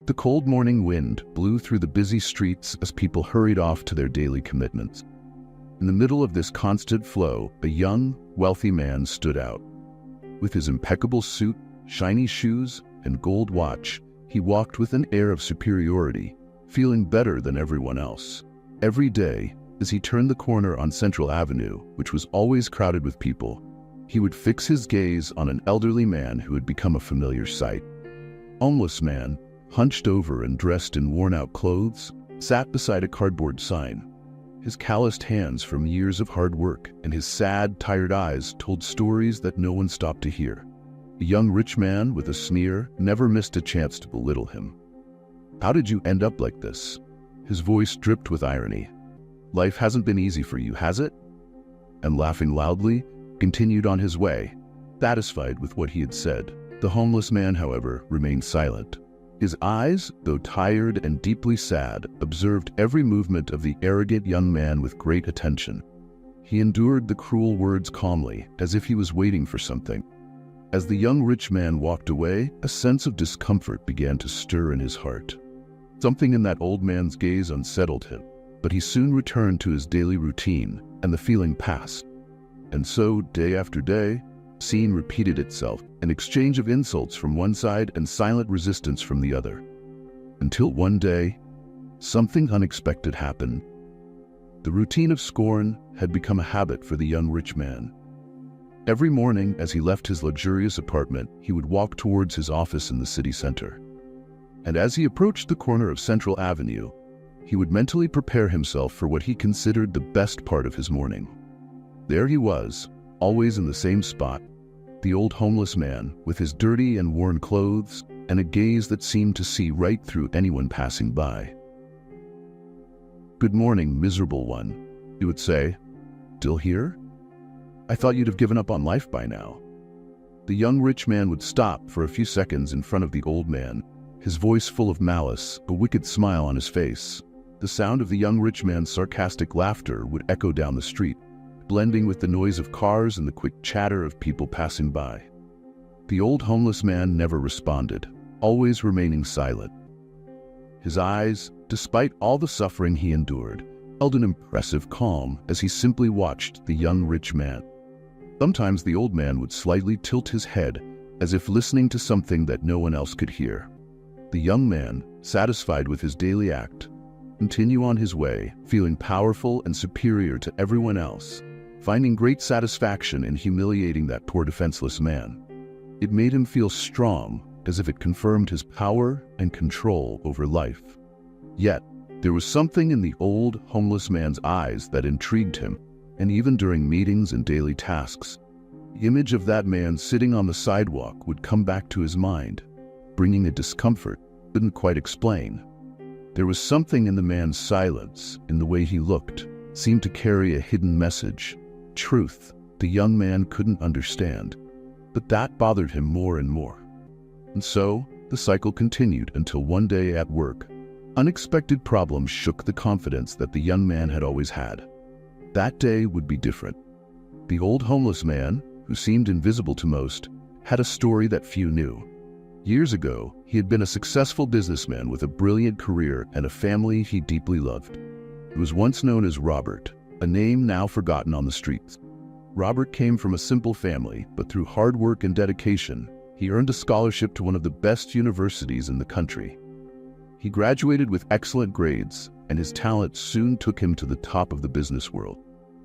The cold morning wind blew through the busy streets as people hurried off to their daily commitments. In the middle of this constant flow, a young, wealthy man stood out. With his impeccable suit, shiny shoes, and gold watch, he walked with an air of superiority, feeling better than everyone else. Every day, as he turned the corner on Central Avenue, which was always crowded with people, he would fix his gaze on an elderly man who had become a familiar sight. Homeless man, hunched over and dressed in worn-out clothes, sat beside a cardboard sign. His calloused hands from years of hard work and his sad, tired eyes told stories that no one stopped to hear. A young rich man with a sneer never missed a chance to belittle him. "How did you end up like this?" His voice dripped with irony. "Life hasn't been easy for you, has it?" And laughing loudly, continued on his way, satisfied with what he had said. The homeless man, however, remained silent. His eyes, though tired and deeply sad, observed every movement of the arrogant young man with great attention. He endured the cruel words calmly, as if he was waiting for something. As the young rich man walked away, a sense of discomfort began to stir in his heart. Something in that old man's gaze unsettled him, but he soon returned to his daily routine, and the feeling passed. And so, day after day, the scene repeated itself, an exchange of insults from one side and silent resistance from the other. Until one day, something unexpected happened. The routine of scorn had become a habit for the young rich man. Every morning, as he left his luxurious apartment, he would walk towards his office in the city center. And as he approached the corner of Central Avenue, he would mentally prepare himself for what he considered the best part of his morning. There he was, always in the same spot, the old homeless man with his dirty and worn clothes and a gaze that seemed to see right through anyone passing by. "Good morning, miserable one," he would say. "Still here? I thought you'd have given up on life by now." The young rich man would stop for a few seconds in front of the old man, his voice full of malice, a wicked smile on his face. The sound of the young rich man's sarcastic laughter would echo down the street, blending with the noise of cars and the quick chatter of people passing by. The old homeless man never responded, always remaining silent. His eyes, despite all the suffering he endured, held an impressive calm as he simply watched the young rich man. Sometimes the old man would slightly tilt his head, as if listening to something that no one else could hear. The young man, satisfied with his daily act, continued on his way, feeling powerful and superior to everyone else, finding great satisfaction in humiliating that poor defenseless man. It made him feel strong, as if it confirmed his power and control over life. Yet, there was something in the old, homeless man's eyes that intrigued him, and even during meetings and daily tasks, the image of that man sitting on the sidewalk would come back to his mind, bringing a discomfort he couldn't quite explain. There was something in the man's silence, in the way he looked, seemed to carry a hidden message, truth the young man couldn't understand, but that bothered him more and more. And so, the cycle continued until one day at work, unexpected problems shook the confidence that the young man had always had. That day would be different. The old homeless man, who seemed invisible to most, had a story that few knew. Years ago, he had been a successful businessman with a brilliant career and a family he deeply loved. He was once known as Robert, a name now forgotten on the streets. Robert came from a simple family, but through hard work and dedication, he earned a scholarship to one of the best universities in the country. He graduated with excellent grades, and his talent soon took him to the top of the business world.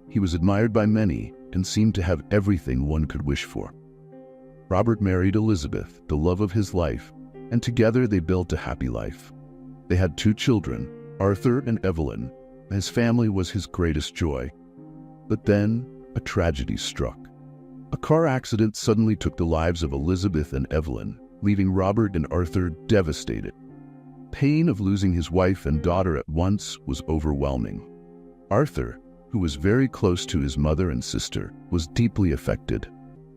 He was admired by many and seemed to have everything one could wish for. Robert married Elizabeth, the love of his life, and together they built a happy life. They had 2 children, Arthur and Evelyn. His family was his greatest joy. But then, a tragedy struck. A car accident suddenly took the lives of Elizabeth and Evelyn, leaving Robert and Arthur devastated. The pain of losing his wife and daughter at once was overwhelming. Arthur, who was very close to his mother and sister, was deeply affected.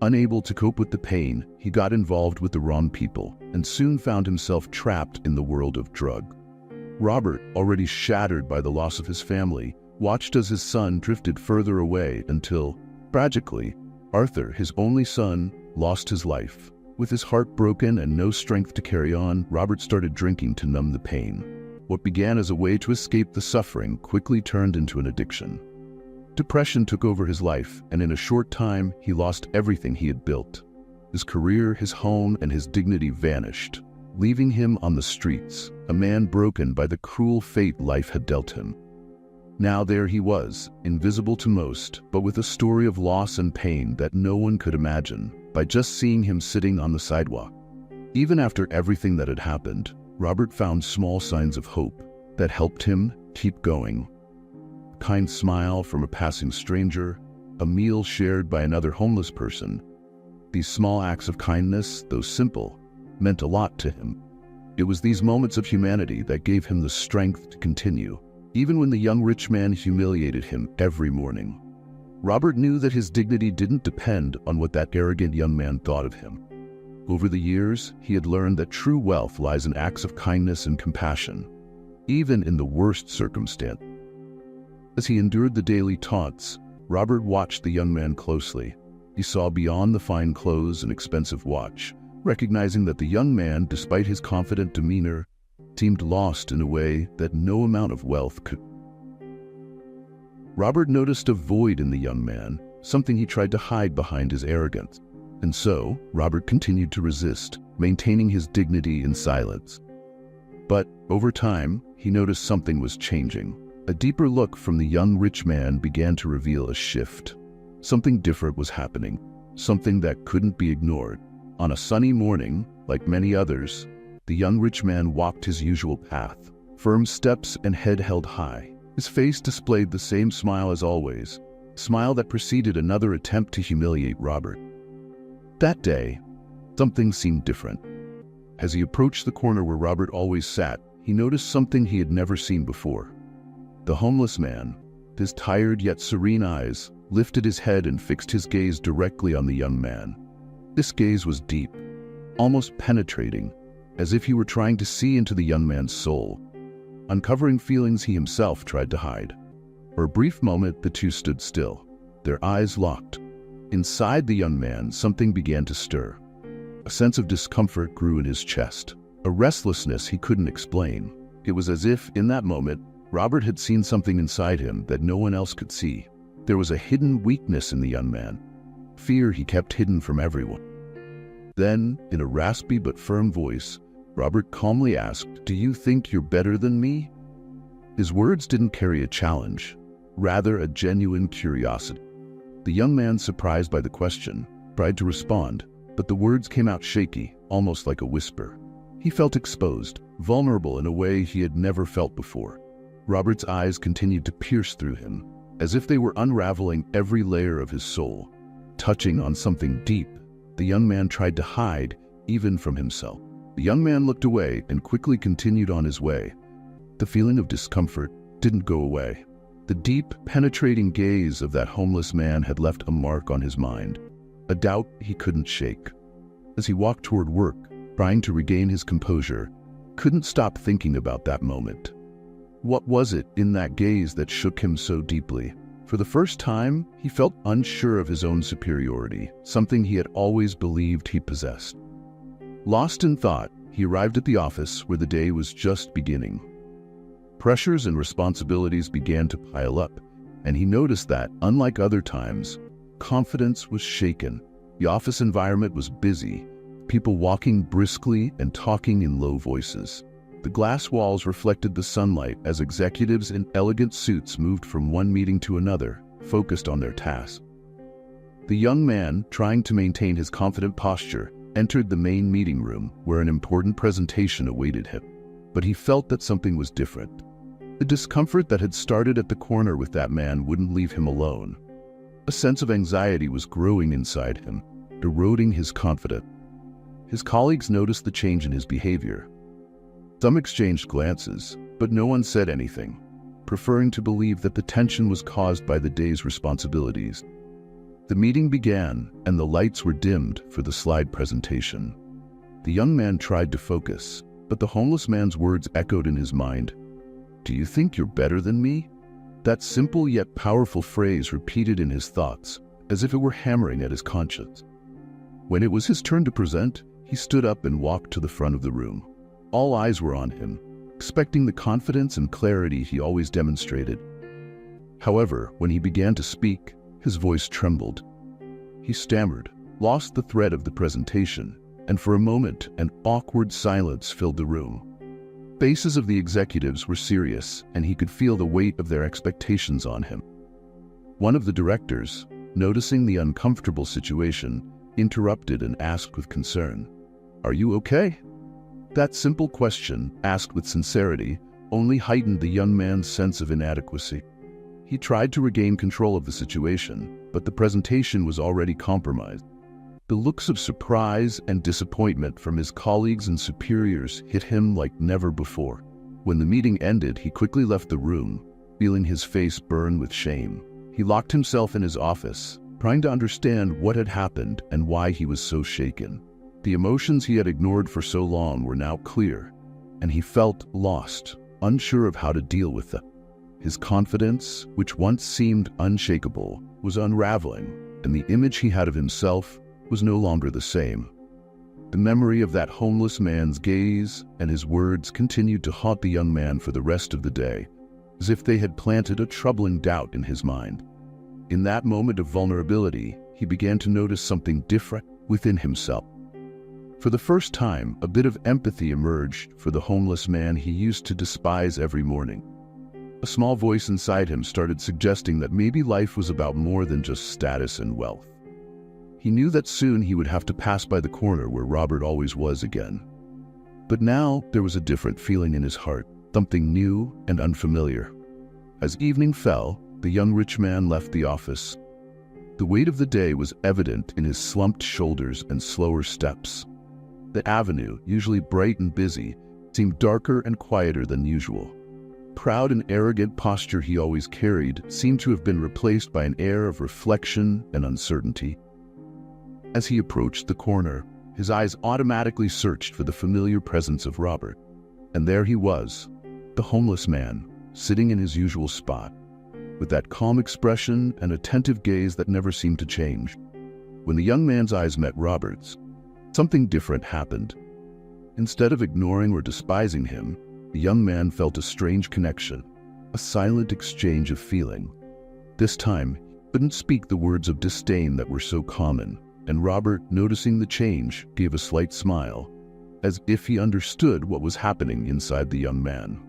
Unable to cope with the pain, he got involved with the wrong people and soon found himself trapped in the world of drugs. Robert, already shattered by the loss of his family, watched as his son drifted further away until, tragically, Arthur, his only son, lost his life. With his heart broken and no strength to carry on, Robert started drinking to numb the pain. What began as a way to escape the suffering quickly turned into an addiction. Depression took over his life, and in a short time, he lost everything he had built. His career, his home, and his dignity vanished, leaving him on the streets, a man broken by the cruel fate life had dealt him. Now there he was, invisible to most, but with a story of loss and pain that no one could imagine, by just seeing him sitting on the sidewalk. Even after everything that had happened, Robert found small signs of hope that helped him keep going. A kind smile from a passing stranger, a meal shared by another homeless person. These small acts of kindness, though simple, meant a lot to him. It was these moments of humanity that gave him the strength to continue, even when the young rich man humiliated him every morning. Robert knew that his dignity didn't depend on what that arrogant young man thought of him. Over the years, he had learned that true wealth lies in acts of kindness and compassion, even in the worst circumstance. As he endured the daily taunts, Robert watched the young man closely. He saw beyond the fine clothes and expensive watch, recognizing that the young man, despite his confident demeanor, seemed lost in a way that no amount of wealth could. Robert noticed a void in the young man, something he tried to hide behind his arrogance. And so, Robert continued to resist, maintaining his dignity in silence. But, over time, he noticed something was changing. A deeper look from the young rich man began to reveal a shift. Something different was happening, something that couldn't be ignored. On a sunny morning, like many others, the young rich man walked his usual path, firm steps and head held high. His face displayed the same smile as always, a smile that preceded another attempt to humiliate Robert. That day, something seemed different. As he approached the corner where Robert always sat, he noticed something he had never seen before. The homeless man, his tired yet serene eyes, lifted his head and fixed his gaze directly on the young man. This gaze was deep, almost penetrating, as if he were trying to see into the young man's soul, uncovering feelings he himself tried to hide. For a brief moment, the two stood still, their eyes locked. Inside the young man, something began to stir. A sense of discomfort grew in his chest, a restlessness he couldn't explain. It was as if, in that moment, Robert had seen something inside him that no one else could see. There was a hidden weakness in the young man, fear he kept hidden from everyone. Then, in a raspy but firm voice, Robert calmly asked, "Do you think you're better than me?" His words didn't carry a challenge, rather a genuine curiosity. The young man, surprised by the question, tried to respond, but the words came out shaky, almost like a whisper. He felt exposed, vulnerable in a way he had never felt before. Robert's eyes continued to pierce through him, as if they were unraveling every layer of his soul, touching on something deep the young man tried to hide, even from himself. The young man looked away and quickly continued on his way. The feeling of discomfort didn't go away. The deep, penetrating gaze of that homeless man had left a mark on his mind, a doubt he couldn't shake. As he walked toward work, trying to regain his composure, couldn't stop thinking about that moment. What was it in that gaze that shook him so deeply? For the first time, he felt unsure of his own superiority, something he had always believed he possessed. Lost in thought, he arrived at the office where the day was just beginning. Pressures and responsibilities began to pile up, and he noticed that, unlike other times, confidence was shaken. The office environment was busy, people walking briskly and talking in low voices. The glass walls reflected the sunlight as executives in elegant suits moved from one meeting to another, focused on their task. The young man, trying to maintain his confident posture, entered the main meeting room where an important presentation awaited him. But he felt that something was different. The discomfort that had started at the corner with that man wouldn't leave him alone. A sense of anxiety was growing inside him, eroding his confidence. His colleagues noticed the change in his behavior. Some exchanged glances, but no one said anything, preferring to believe that the tension was caused by the day's responsibilities. The meeting began, and the lights were dimmed for the slide presentation. The young man tried to focus, but the homeless man's words echoed in his mind. "Do you think you're better than me?" That simple yet powerful phrase repeated in his thoughts, as if it were hammering at his conscience. When it was his turn to present, he stood up and walked to the front of the room. All eyes were on him, expecting the confidence and clarity he always demonstrated. However, when he began to speak, his voice trembled. He stammered, lost the thread of the presentation, and for a moment, an awkward silence filled the room. Faces of the executives were serious, and he could feel the weight of their expectations on him. One of the directors, noticing the uncomfortable situation, interrupted and asked with concern, "Are you okay?" That simple question, asked with sincerity, only heightened the young man's sense of inadequacy. He tried to regain control of the situation, but the presentation was already compromised. The looks of surprise and disappointment from his colleagues and superiors hit him like never before. When the meeting ended, he quickly left the room, feeling his face burn with shame. He locked himself in his office, trying to understand what had happened and why he was so shaken. The emotions he had ignored for so long were now clear, and he felt lost, unsure of how to deal with them. His confidence, which once seemed unshakable, was unraveling, and the image he had of himself was no longer the same. The memory of that homeless man's gaze and his words continued to haunt the young man for the rest of the day, as if they had planted a troubling doubt in his mind. In that moment of vulnerability, he began to notice something different within himself. For the first time, a bit of empathy emerged for the homeless man he used to despise every morning. A small voice inside him started suggesting that maybe life was about more than just status and wealth. He knew that soon he would have to pass by the corner where Robert always was again. But now there was a different feeling in his heart, something new and unfamiliar. As evening fell, the young rich man left the office. The weight of the day was evident in his slumped shoulders and slower steps. The avenue, usually bright and busy, seemed darker and quieter than usual. Proud and arrogant posture he always carried seemed to have been replaced by an air of reflection and uncertainty. As he approached the corner, his eyes automatically searched for the familiar presence of Robert. And there he was, the homeless man, sitting in his usual spot, with that calm expression and attentive gaze that never seemed to change. When the young man's eyes met Robert's, something different happened. Instead of ignoring or despising him, the young man felt a strange connection, a silent exchange of feeling. This time, he couldn't speak the words of disdain that were so common, and Robert, noticing the change, gave a slight smile, as if he understood what was happening inside the young man.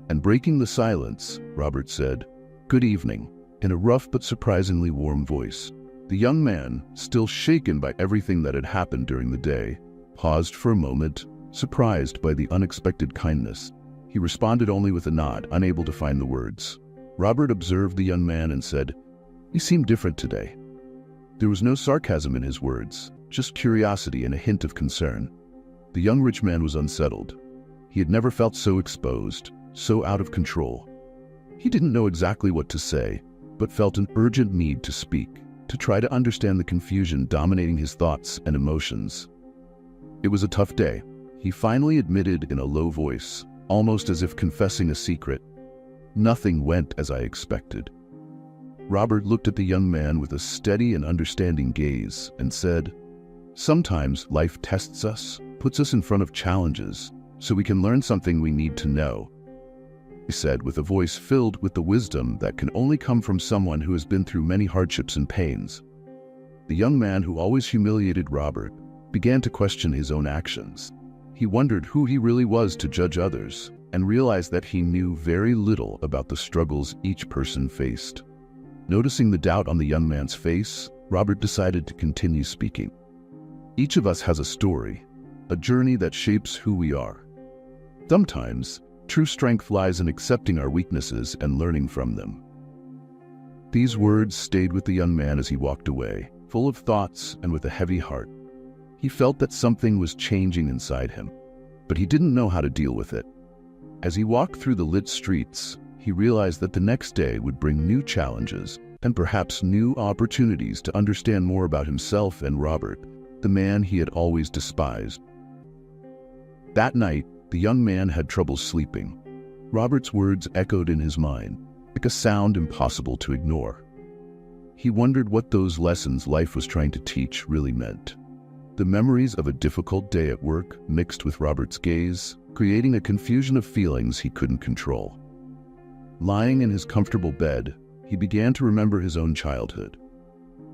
And breaking the silence, Robert said, "Good evening," in a rough but surprisingly warm voice. The young man, still shaken by everything that had happened during the day, paused for a moment, surprised by the unexpected kindness. He responded only with a nod, unable to find the words. Robert observed the young man and said, "You seem different today." There was no sarcasm in his words, just curiosity and a hint of concern. The young rich man was unsettled. He had never felt so exposed, so out of control. He didn't know exactly what to say, but felt an urgent need to speak, to try to understand the confusion dominating his thoughts and emotions. It was a tough day. He finally admitted in a low voice, almost as if confessing a secret, "Nothing went as I expected." Robert looked at the young man with a steady and understanding gaze and said, "Sometimes life tests us, puts us in front of challenges, so we can learn something we need to know," he said with a voice filled with the wisdom that can only come from someone who has been through many hardships and pains. The young man who always humiliated Robert began to question his own actions. He wondered who he really was to judge others, and realized that he knew very little about the struggles each person faced. Noticing the doubt on the young man's face, Robert decided to continue speaking. Each of us has a story, a journey that shapes who we are. Sometimes, true strength lies in accepting our weaknesses and learning from them. These words stayed with the young man as he walked away, full of thoughts and with a heavy heart. He felt that something was changing inside him, but he didn't know how to deal with it. As he walked through the lit streets, he realized that the next day would bring new challenges and perhaps new opportunities to understand more about himself and Robert, the man he had always despised. That night, the young man had trouble sleeping. Robert's words echoed in his mind, like a sound impossible to ignore. He wondered what those lessons life was trying to teach really meant. The memories of a difficult day at work mixed with Robert's gaze, creating a confusion of feelings he couldn't control. Lying in his comfortable bed, he began to remember his own childhood.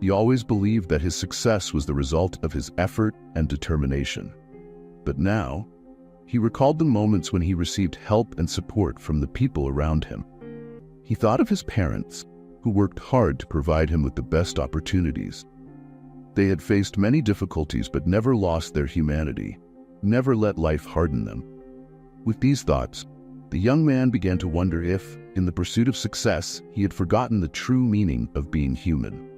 He always believed that his success was the result of his effort and determination. But now, he recalled the moments when he received help and support from the people around him. He thought of his parents, who worked hard to provide him with the best opportunities. They had faced many difficulties but never lost their humanity, never let life harden them. With these thoughts, the young man began to wonder if, in the pursuit of success, he had forgotten the true meaning of being human.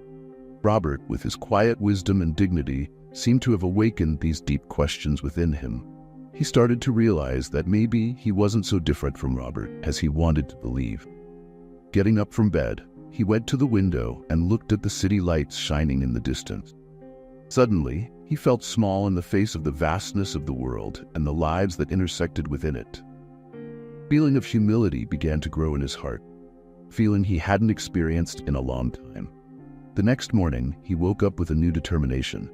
Robert, with his quiet wisdom and dignity, seemed to have awakened these deep questions within him. He started to realize that maybe he wasn't so different from Robert as he wanted to believe. Getting up from bed, he went to the window and looked at the city lights shining in the distance. Suddenly, he felt small in the face of the vastness of the world and the lives that intersected within it. A feeling of humility began to grow in his heart, a feeling he hadn't experienced in a long time. The next morning, he woke up with a new determination.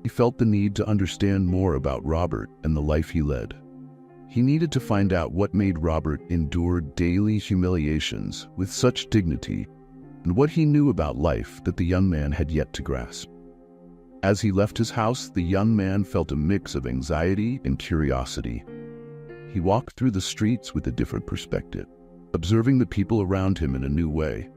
He felt the need to understand more about Robert and the life he led. He needed to find out what made Robert endure daily humiliations with such dignity and what he knew about life that the young man had yet to grasp. As he left his house, the young man felt a mix of anxiety and curiosity. He walked through the streets with a different perspective, observing the people around him in a new way.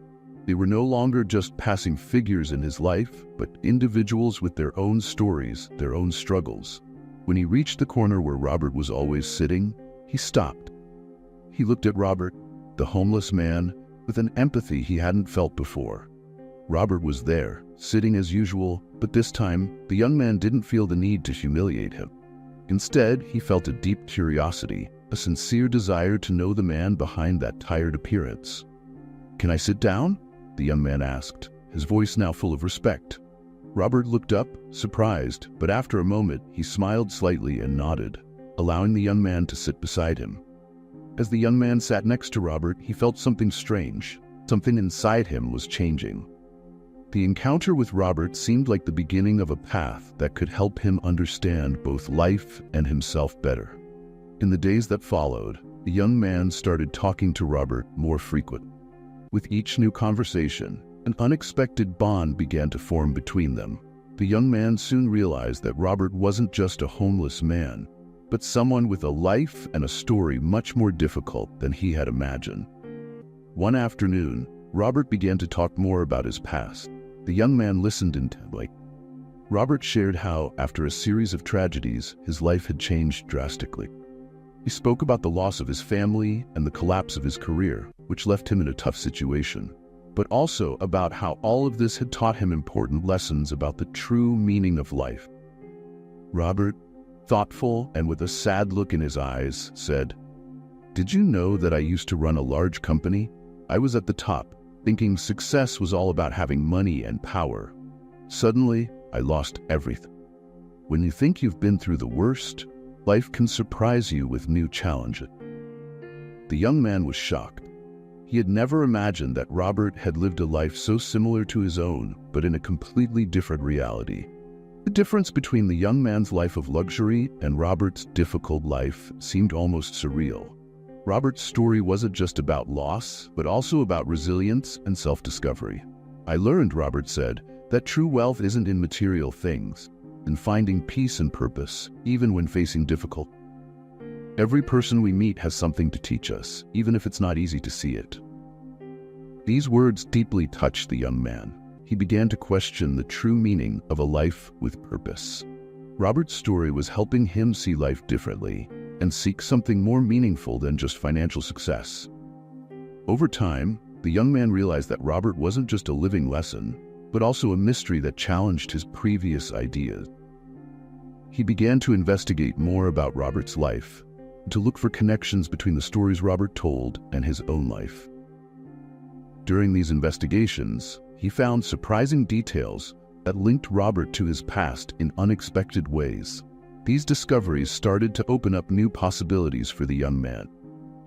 They were no longer just passing figures in his life, but individuals with their own stories, their own struggles. When he reached the corner where Robert was always sitting, he stopped. He looked at Robert, the homeless man, with an empathy he hadn't felt before. Robert was there, sitting as usual, but this time, the young man didn't feel the need to humiliate him. Instead, he felt a deep curiosity, a sincere desire to know the man behind that tired appearance. "Can I sit down?" the young man asked, his voice now full of respect. Robert looked up, surprised, but after a moment, he smiled slightly and nodded, allowing the young man to sit beside him. As the young man sat next to Robert, he felt something strange. Something inside him was changing. The encounter with Robert seemed like the beginning of a path that could help him understand both life and himself better. In the days that followed, the young man started talking to Robert more frequently. With each new conversation, an unexpected bond began to form between them. The young man soon realized that Robert wasn't just a homeless man, but someone with a life and a story much more difficult than he had imagined. One afternoon, Robert began to talk more about his past. The young man listened intently. Robert shared how, after a series of tragedies, his life had changed drastically. He spoke about the loss of his family and the collapse of his career, which left him in a tough situation, but also about how all of this had taught him important lessons about the true meaning of life. Robert, thoughtful and with a sad look in his eyes, said, "Did you know that I used to run a large company? I was at the top, thinking success was all about having money and power. Suddenly, I lost everything. When you think you've been through the worst, life can surprise you with new challenges." The young man was shocked. He had never imagined that Robert had lived a life so similar to his own, but in a completely different reality. The difference between the young man's life of luxury and Robert's difficult life seemed almost surreal. Robert's story wasn't just about loss, but also about resilience and self-discovery. "I learned," Robert said, "that true wealth isn't in material things, in finding peace and purpose, even when facing difficulty. Every person we meet has something to teach us, even if it's not easy to see it." These words deeply touched the young man. He began to question the true meaning of a life with purpose. Robert's story was helping him see life differently and seek something more meaningful than just financial success. Over time, the young man realized that Robert wasn't just a living lesson, but also a mystery that challenged his previous ideas. He began to investigate more about Robert's life, to look for connections between the stories Robert told and his own life. During these investigations, he found surprising details that linked Robert to his past in unexpected ways. These discoveries started to open up new possibilities for the young man.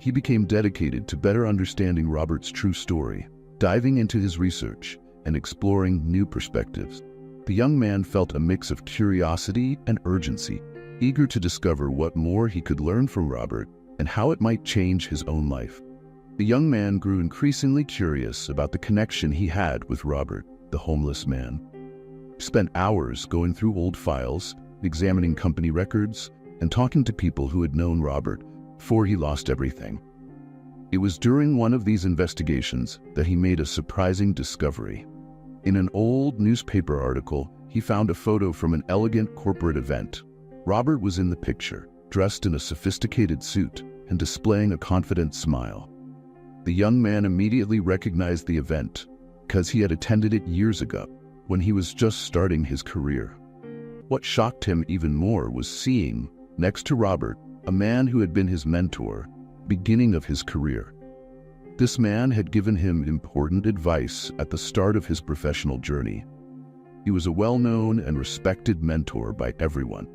He became dedicated to better understanding Robert's true story, diving into his research and exploring new perspectives. The young man felt a mix of curiosity and urgency, eager to discover what more he could learn from Robert and how it might change his own life. The young man grew increasingly curious about the connection he had with Robert, the homeless man. He spent hours going through old files, examining company records, and talking to people who had known Robert before he lost everything. It was during one of these investigations that he made a surprising discovery. In an old newspaper article, he found a photo from an elegant corporate event. Robert was in the picture, dressed in a sophisticated suit and displaying a confident smile. The young man immediately recognized the event because he had attended it years ago when he was just starting his career. What shocked him even more was seeing, next to Robert, a man who had been his mentor, beginning of his career. This man had given him important advice at the start of his professional journey. He was a well-known and respected mentor by everyone.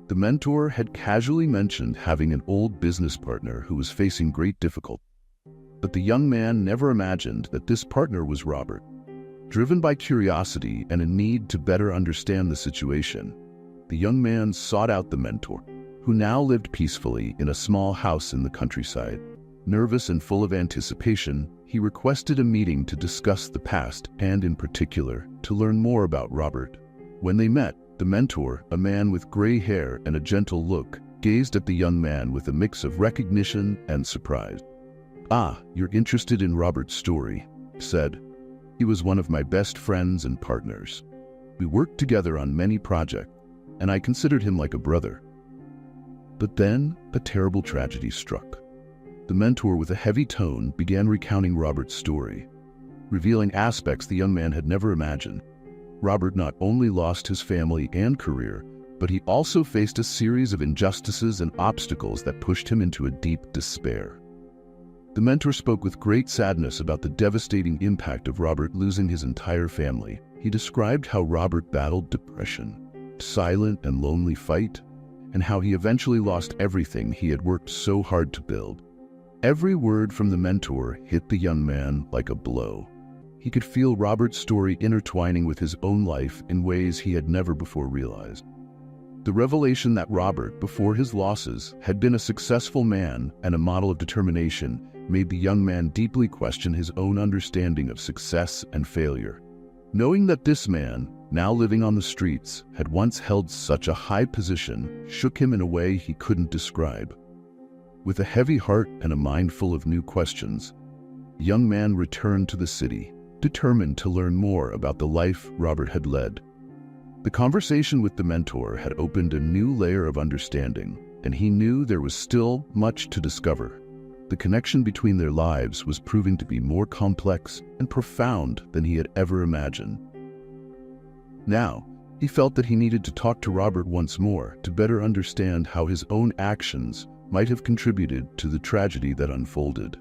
The mentor had casually mentioned having an old business partner who was facing great difficulty. But the young man never imagined that this partner was Robert. Driven by curiosity and a need to better understand the situation, the young man sought out the mentor, who now lived peacefully in a small house in the countryside. Nervous and full of anticipation, he requested a meeting to discuss the past and, in particular, to learn more about Robert. When they met, the mentor, a man with gray hair and a gentle look, gazed at the young man with a mix of recognition and surprise. "Ah, you're interested in Robert's story," he said. "He was one of my best friends and partners. We worked together on many projects, and I considered him like a brother." But then a terrible tragedy struck. The mentor, with a heavy tone, began recounting Robert's story, revealing aspects the young man had never imagined. Robert not only lost his family and career, but he also faced a series of injustices and obstacles that pushed him into a deep despair. The mentor spoke with great sadness about the devastating impact of Robert losing his entire family. He described how Robert battled depression, a silent and lonely fight, and how he eventually lost everything he had worked so hard to build. Every word from the mentor hit the young man like a blow. He could feel Robert's story intertwining with his own life in ways he had never before realized. The revelation that Robert, before his losses, had been a successful man and a model of determination made the young man deeply question his own understanding of success and failure. Knowing that this man, now living on the streets, had once held such a high position shook him in a way he couldn't describe. With a heavy heart and a mind full of new questions, the young man returned to the city, determined to learn more about the life Robert had led. The conversation with the mentor had opened a new layer of understanding, and he knew there was still much to discover. The connection between their lives was proving to be more complex and profound than he had ever imagined. Now, he felt that he needed to talk to Robert once more to better understand how his own actions might have contributed to the tragedy that unfolded.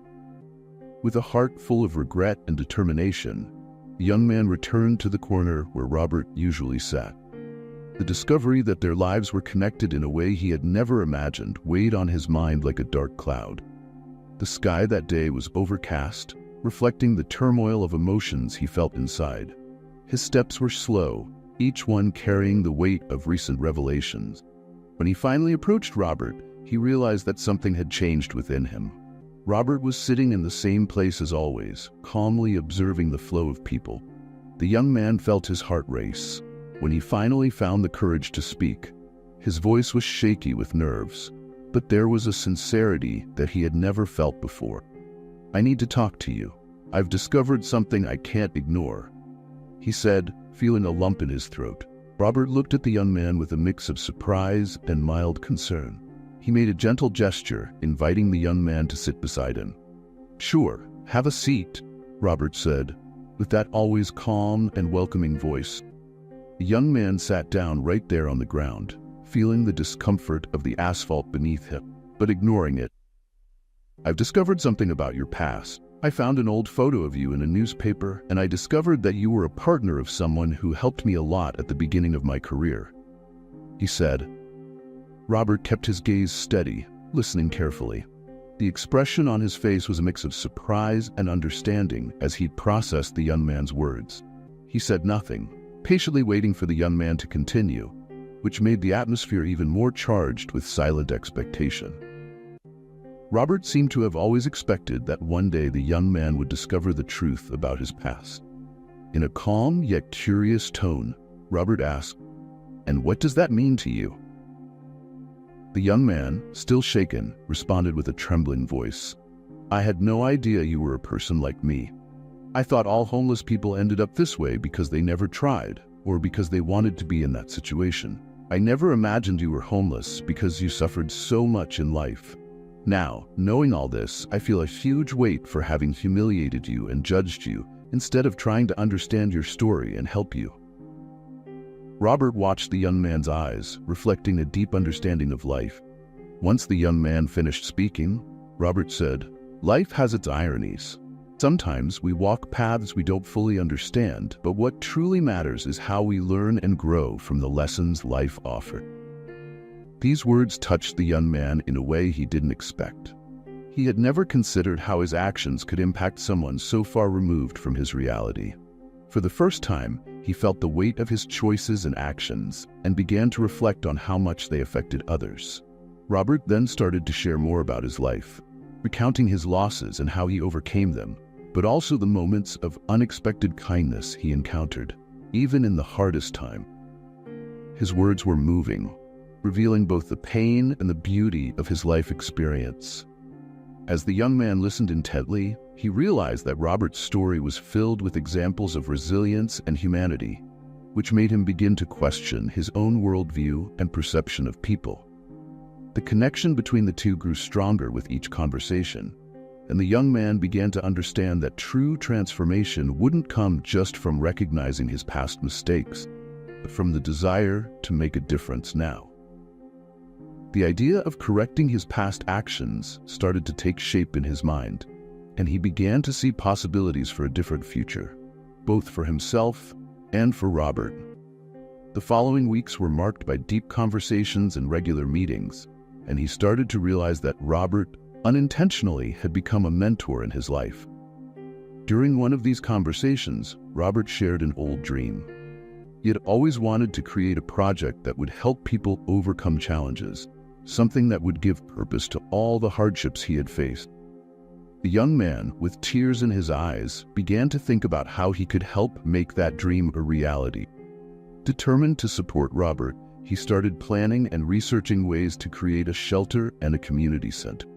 With a heart full of regret and determination, the young man returned to the corner where Robert usually sat. The discovery that their lives were connected in a way he had never imagined weighed on his mind like a dark cloud. The sky that day was overcast, reflecting the turmoil of emotions he felt inside. His steps were slow, each one carrying the weight of recent revelations. When he finally approached Robert, he realized that something had changed within him. Robert was sitting in the same place as always, calmly observing the flow of people. The young man felt his heart race. When he finally found the courage to speak, his voice was shaky with nerves, but there was a sincerity that he had never felt before. "I need to talk to you. I've discovered something I can't ignore," he said, feeling a lump in his throat. Robert looked at the young man with a mix of surprise and mild concern. He made a gentle gesture, inviting the young man to sit beside him. "Sure, have a seat," Robert said, with that always calm and welcoming voice. The young man sat down right there on the ground, feeling the discomfort of the asphalt beneath him, but ignoring it. "I've discovered something about your past. I found an old photo of you in a newspaper, and I discovered that you were a partner of someone who helped me a lot at the beginning of my career," he said. Robert kept his gaze steady, listening carefully. The expression on his face was a mix of surprise and understanding as he processed the young man's words. He said nothing, patiently waiting for the young man to continue, which made the atmosphere even more charged with silent expectation. Robert seemed to have always expected that one day the young man would discover the truth about his past. In a calm yet curious tone, Robert asked, "And what does that mean to you?" The young man, still shaken, responded with a trembling voice, "I had no idea you were a person like me. I thought all homeless people ended up this way because they never tried, or because they wanted to be in that situation. I never imagined you were homeless because you suffered so much in life. Now, knowing all this, I feel a huge weight for having humiliated you and judged you, instead of trying to understand your story and help you." Robert watched the young man's eyes, reflecting a deep understanding of life. Once the young man finished speaking, Robert said, "Life has its ironies. Sometimes we walk paths we don't fully understand, but what truly matters is how we learn and grow from the lessons life offers." These words touched the young man in a way he didn't expect. He had never considered how his actions could impact someone so far removed from his reality. For the first time, he felt the weight of his choices and actions and began to reflect on how much they affected others. Robert then started to share more about his life, recounting his losses and how he overcame them, but also the moments of unexpected kindness he encountered, even in the hardest time. His words were moving, revealing both the pain and the beauty of his life experience. As the young man listened intently, he realized that Robert's story was filled with examples of resilience and humanity, which made him begin to question his own worldview and perception of people. The connection between the two grew stronger with each conversation, and the young man began to understand that true transformation wouldn't come just from recognizing his past mistakes, but from the desire to make a difference now. The idea of correcting his past actions started to take shape in his mind, and he began to see possibilities for a different future, both for himself and for Robert. The following weeks were marked by deep conversations and regular meetings, and he started to realize that Robert, unintentionally, had become a mentor in his life. During one of these conversations, Robert shared an old dream. He had always wanted to create a project that would help people overcome challenges, something that would give purpose to all the hardships he had faced. The young man, with tears in his eyes, began to think about how he could help make that dream a reality. Determined to support Robert, he started planning and researching ways to create a shelter and a community center.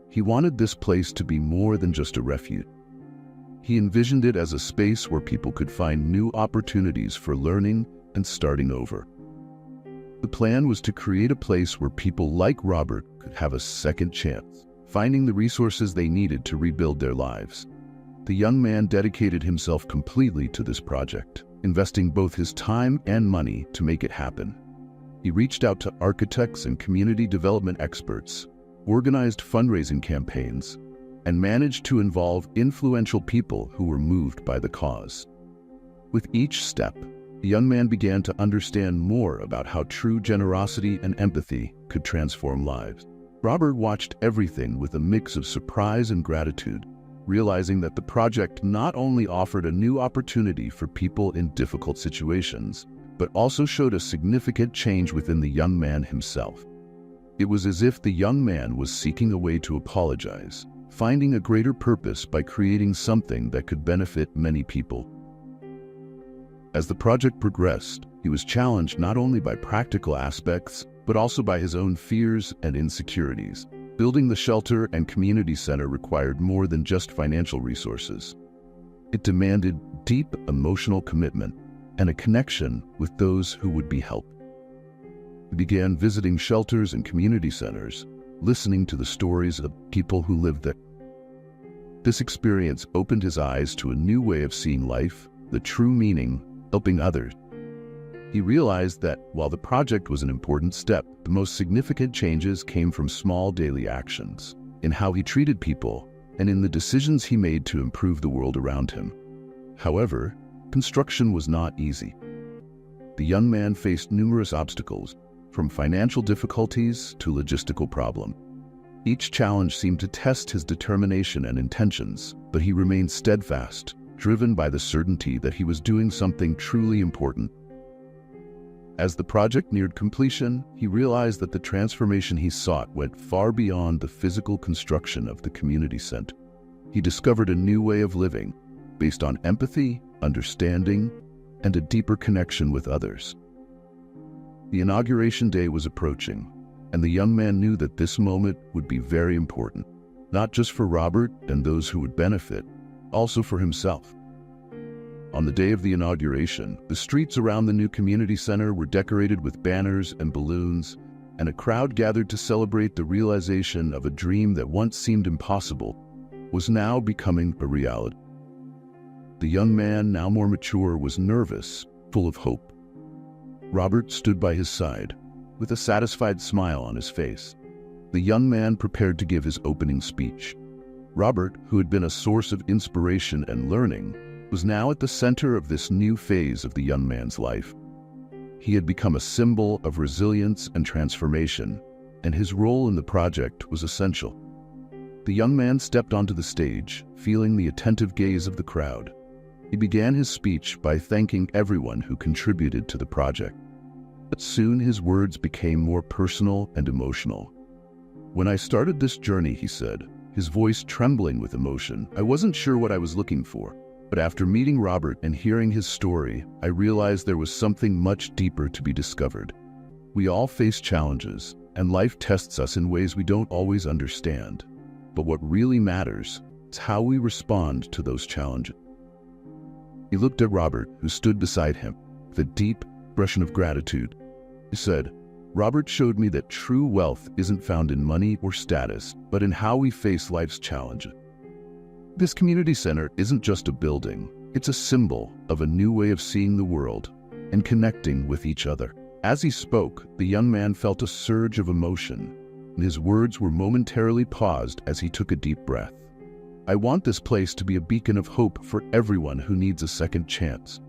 He wanted this place to be more than just a refuge. He envisioned it as a space where people could find new opportunities for learning and starting over. The plan was to create a place where people like Robert could have a second chance, finding the resources they needed to rebuild their lives. The young man dedicated himself completely to this project, investing both his time and money to make it happen. He reached out to architects and community development experts, organized fundraising campaigns, and managed to involve influential people who were moved by the cause. With each step, the young man began to understand more about how true generosity and empathy could transform lives. Robert watched everything with a mix of surprise and gratitude, realizing that the project not only offered a new opportunity for people in difficult situations, but also showed a significant change within the young man himself. It was as if the young man was seeking a way to apologize, finding a greater purpose by creating something that could benefit many people. As the project progressed, he was challenged not only by practical aspects, but also by his own fears and insecurities. Building the shelter and community center required more than just financial resources. It demanded deep emotional commitment and a connection with those who would be helped. He began visiting shelters and community centers, listening to the stories of people who lived there. This experience opened his eyes to a new way of seeing life, the true meaning, helping others. He realized that while the project was an important step, the most significant changes came from small daily actions, in how he treated people, and in the decisions he made to improve the world around him. However, construction was not easy. The young man faced numerous obstacles, from financial difficulties to logistical problems. Each challenge seemed to test his determination and intentions, but he remained steadfast, driven by the certainty that he was doing something truly important. As the project neared completion, he realized that the transformation he sought went far beyond the physical construction of the community center. He discovered a new way of living, based on empathy, understanding, and a deeper connection with others. The inauguration day was approaching, and the young man knew that this moment would be very important, not just for Robert and those who would benefit, also for himself. On the day of the inauguration, the streets around the new community center were decorated with banners and balloons, and a crowd gathered to celebrate the realization of a dream that once seemed impossible was now becoming a reality. The young man, now more mature, was nervous, full of hope. Robert stood by his side, with a satisfied smile on his face. The young man prepared to give his opening speech. Robert, who had been a source of inspiration and learning, was now at the center of this new phase of the young man's life. He had become a symbol of resilience and transformation, and his role in the project was essential. The young man stepped onto the stage, feeling the attentive gaze of the crowd. He began his speech by thanking everyone who contributed to the project. But soon his words became more personal and emotional. "When I started this journey," he said, his voice trembling with emotion, "I wasn't sure what I was looking for. But after meeting Robert and hearing his story, I realized there was something much deeper to be discovered. We all face challenges, and life tests us in ways we don't always understand. But what really matters is how we respond to those challenges." He looked at Robert, who stood beside him, with a deep expression of gratitude. He said, "Robert showed me that true wealth isn't found in money or status, but in how we face life's challenges. This community center isn't just a building, it's a symbol of a new way of seeing the world and connecting with each other." As he spoke, the young man felt a surge of emotion, and his words were momentarily paused as he took a deep breath. "I want this place to be a beacon of hope for everyone who needs a second chance.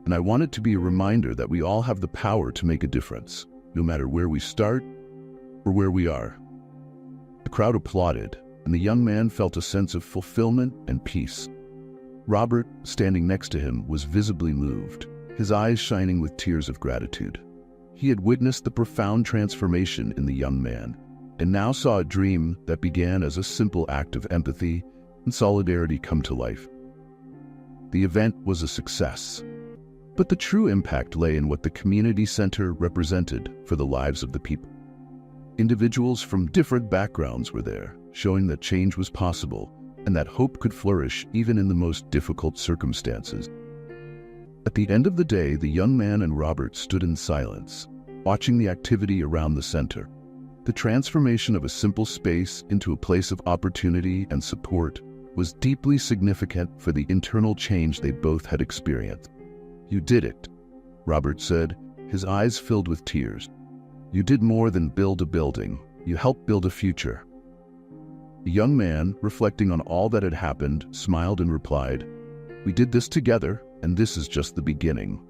And I want it to be a reminder that we all have the power to make a difference, no matter where we start or where we are." The crowd applauded, and the young man felt a sense of fulfillment and peace. Robert, standing next to him, was visibly moved, his eyes shining with tears of gratitude. He had witnessed the profound transformation in the young man, and now saw a dream that began as a simple act of empathy and solidarity come to life. The event was a success, but the true impact lay in what the community center represented for the lives of the people. Individuals from different backgrounds were there, showing that change was possible and that hope could flourish even in the most difficult circumstances. At the end of the day, the young man and Robert stood in silence, watching the activity around the center. The transformation of a simple space into a place of opportunity and support was deeply significant for the internal change they both had experienced. "You did it," Robert said, his eyes filled with tears. "You did more than build a building. You helped build a future." The young man, reflecting on all that had happened, smiled and replied, "We did this together, and this is just the beginning."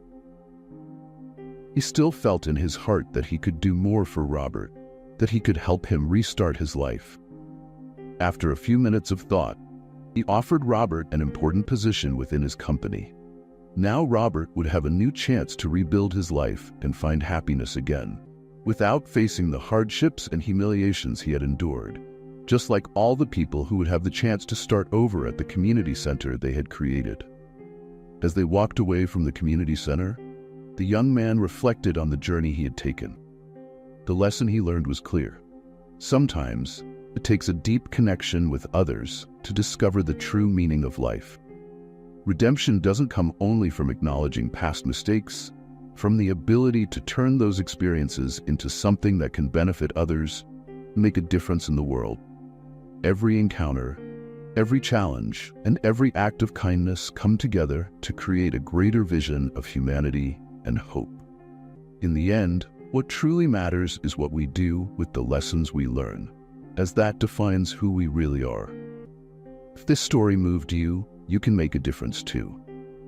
He still felt in his heart that he could do more for Robert, that he could help him restart his life. After a few minutes of thought, he offered Robert an important position within his company. Now Robert would have a new chance to rebuild his life and find happiness again, without facing the hardships and humiliations he had endured, just like all the people who would have the chance to start over at the community center they had created. As they walked away from the community center, the young man reflected on the journey he had taken. The lesson he learned was clear. Sometimes, it takes a deep connection with others to discover the true meaning of life. Redemption doesn't come only from acknowledging past mistakes, from the ability to turn those experiences into something that can benefit others and make a difference in the world. Every encounter, every challenge, and every act of kindness come together to create a greater vision of humanity and hope. In the end, what truly matters is what we do with the lessons we learn, as that defines who we really are. If this story moved you, you can make a difference too.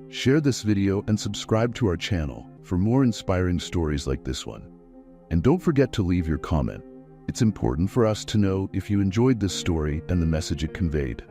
Share this video and subscribe to our channel for more inspiring stories like this one. And don't forget to leave your comment. It's important for us to know if you enjoyed this story and the message it conveyed.